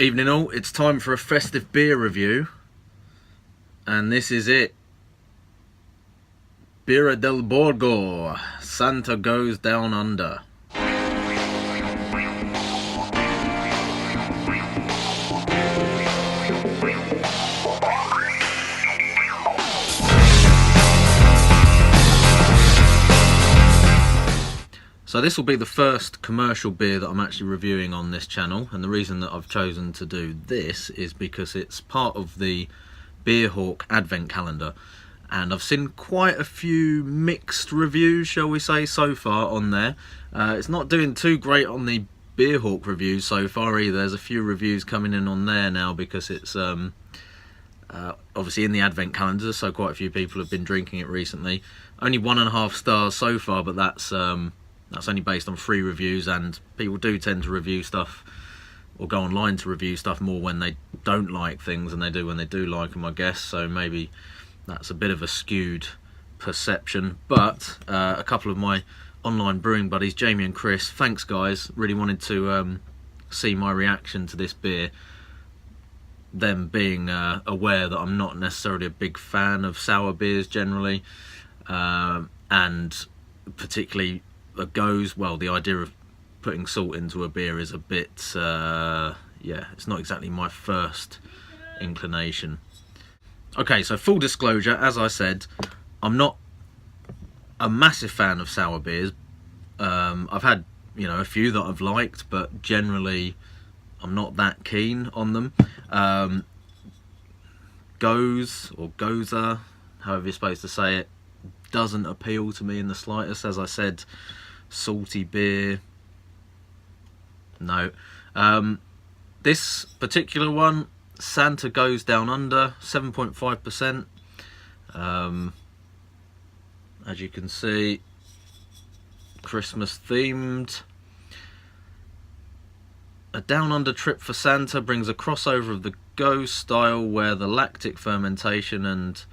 Evening all, it's time for a festive beer review, and this is it. Birra del Borgo, Santa Goes Down Under. So this will be the first commercial beer that I'm actually reviewing on this channel, and the reason that I've chosen to do this is because it's part of the Beer Hawk advent calendar, and I've seen quite a few mixed reviews, shall we say, so far on there. It's not doing too great on the Beer Hawk reviews so far either. There's a few reviews coming in on there now because it's obviously in the advent calendar, so quite a few people have been drinking it recently. Only 1.5 stars so far, but that's only based on 3 reviews, and people do tend to review stuff or go online to review stuff more when they don't like things than they do when they do like them, I guess. So maybe that's a bit of a skewed perception. But a couple of my online brewing buddies, Jamie and Chris, thanks guys, really wanted to see my reaction to this beer. Them being aware that I'm not necessarily a big fan of sour beers generally, and particularly a Gose, well, the idea of putting salt into a beer is a bit, yeah, it's not exactly my first inclination. Okay, so full disclosure, as I said, I'm not a massive fan of sour beers. I've had, a few that I've liked, but generally I'm not that keen on them. Gose, or Goza, however you're supposed to say it, doesn't appeal to me in the slightest. As I said, salty beer, no. This particular one, Santa Goes Down Under, 7.5%. As you can see, Christmas themed. A down under trip for Santa brings a crossover of the Gose style where the lactic fermentation and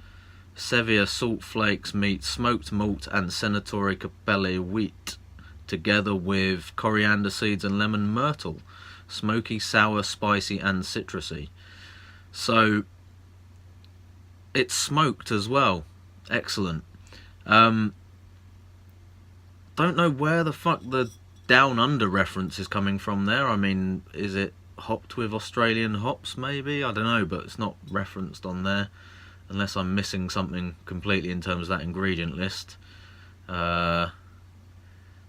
Sevilla salt flakes meet smoked malt and Senatore Capelli wheat together with coriander seeds and lemon myrtle. Smoky, sour, spicy and citrusy. So it's smoked as well. Excellent. Don't know where the fuck the Down Under reference is coming from there. I mean, is it hopped with Australian hops maybe? I don't know, but it's not referenced on there. Unless I'm missing something completely in terms of that ingredient list.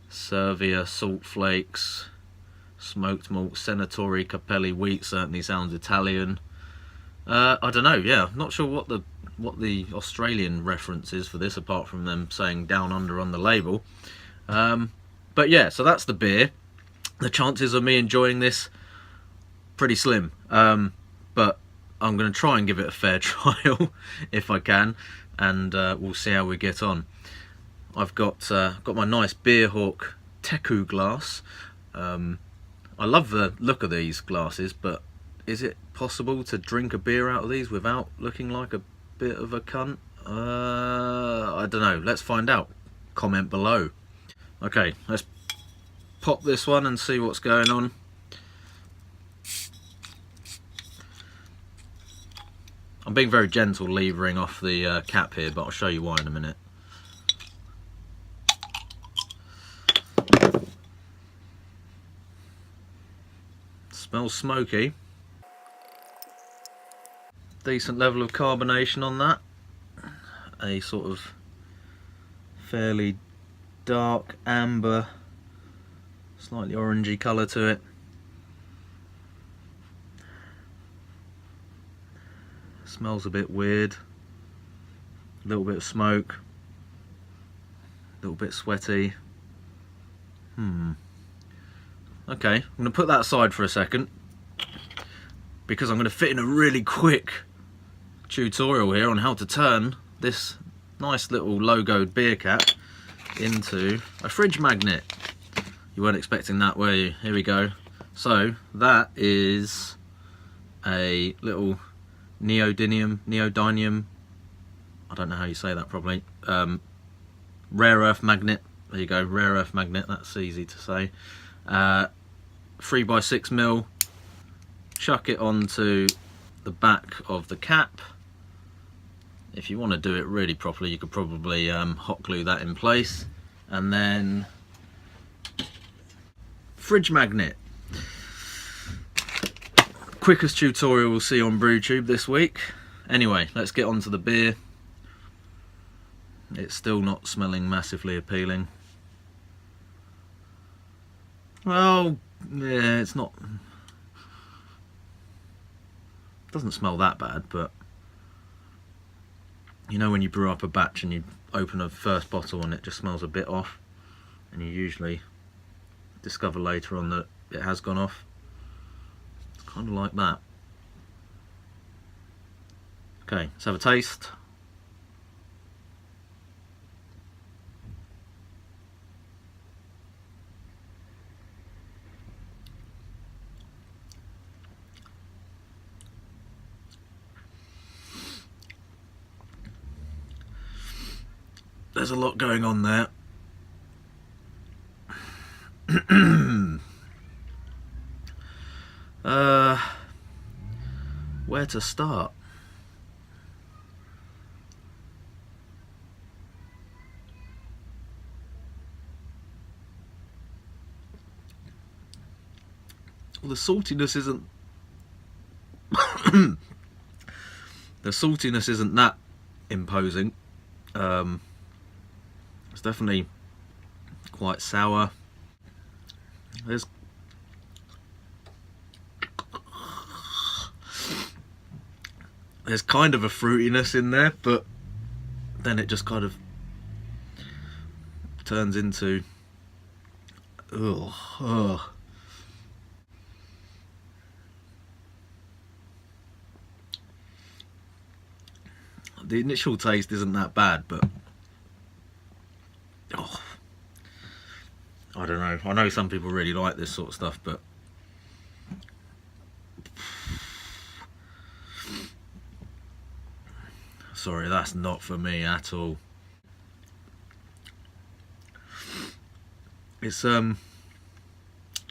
Servia salt flakes, smoked malt, Senatore Capelli wheat certainly sounds Italian. I don't know. Yeah, I'm not sure what the Australian reference is for this, apart from them saying Down Under on the label. But yeah, so that's the beer. The chances of me enjoying this pretty slim. But I'm going to try and give it a fair trial if I can, and we'll see how we get on. I've got my nice Beer Hawk Teku glass. I love the look of these glasses, but is it possible to drink a beer out of these without looking like a bit of a cunt? I don't know. Let's find out. Comment below. Okay, let's pop this one and see what's going on. I'm being very gentle levering off the cap here, but I'll show you why in a minute. Smells smoky. Decent level of carbonation on that. A sort of fairly dark amber, slightly orangey colour to it. Smells a bit weird. A little bit of smoke. A little bit sweaty. Okay, I'm going to put that aside for a second because I'm going to fit in a really quick tutorial here on how to turn this nice little logoed beer cap into a fridge magnet. You weren't expecting that, were you? Here we go. So that is a little neodymium, I don't know how you say that properly, rare earth magnet. There you go, rare earth magnet, that's easy to say. 3x6mm chuck it onto the back of the cap. If you want to do it really properly, you could probably hot glue that in place. And then fridge magnet. Quickest tutorial we'll see on BrewTube this week. Anyway, let's get on to the beer. It's still not smelling massively appealing. Well, yeah, it's not... doesn't smell that bad, but you know when you brew up a batch and you open a first bottle and it just smells a bit off, and you usually discover later on that it has gone off? It's kind of like that. Okay, let's have a taste. There's a lot going on there. Where to start? Well, the saltiness isn't the saltiness isn't that imposing. It's definitely quite sour. There's kind of a fruitiness in there, but then it just kind of turns into ugh. The initial taste isn't that bad, but I don't know. I know some people really like this sort of stuff, but sorry, that's not for me at all. It's yeah,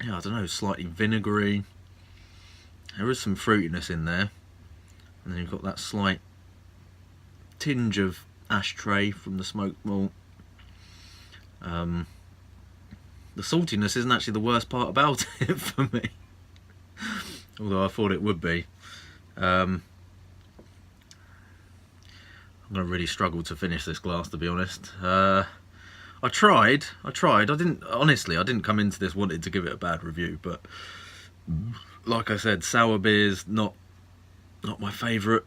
I don't know, slightly vinegary. There is some fruitiness in there, and then you've got that slight tinge of ashtray from the smoked malt. The saltiness isn't actually the worst part about it for me, although I thought it would be. I'm gonna really struggle to finish this glass, to be honest. I tried. I didn't come into this wanting to give it a bad review, but like I said, sour beers not my favourite.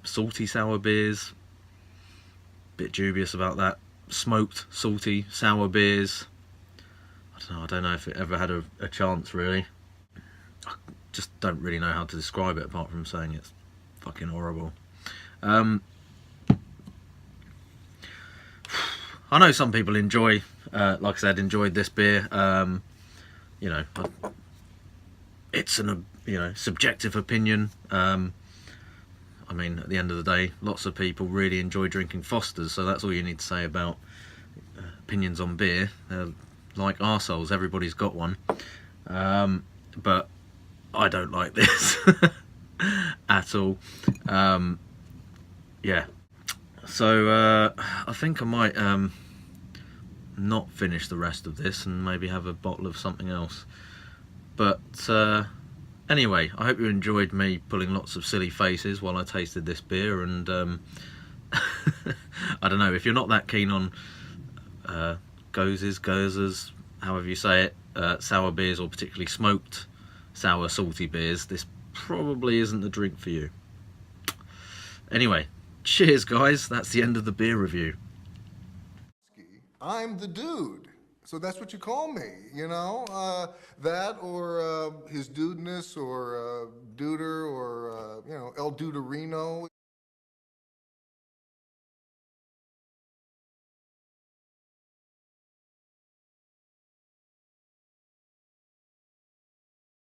Salty sour beers, bit dubious about that. Smoked salty sour beers, I don't know if it ever had a chance, really. I just don't really know how to describe it apart from saying it's fucking horrible. I know some people enjoy, like I said, enjoyed this beer. You know, it's an subjective opinion. I mean, at the end of the day, lots of people really enjoy drinking Fosters, so that's all you need to say about opinions on beer. They're like arseholes, everybody's got one. But I don't like this at all. Yeah. So I think I might not finish the rest of this and maybe have a bottle of something else. But anyway, I hope you enjoyed me pulling lots of silly faces while I tasted this beer, and I don't know, if you're not that keen on Goses, however you say it, sour beers, or particularly smoked sour salty beers, this probably isn't the drink for you. Anyway, cheers guys, that's the end of the beer review. I'm the dude. So that's what you call me, you know? That or his dudeness or duder or, El Duderino.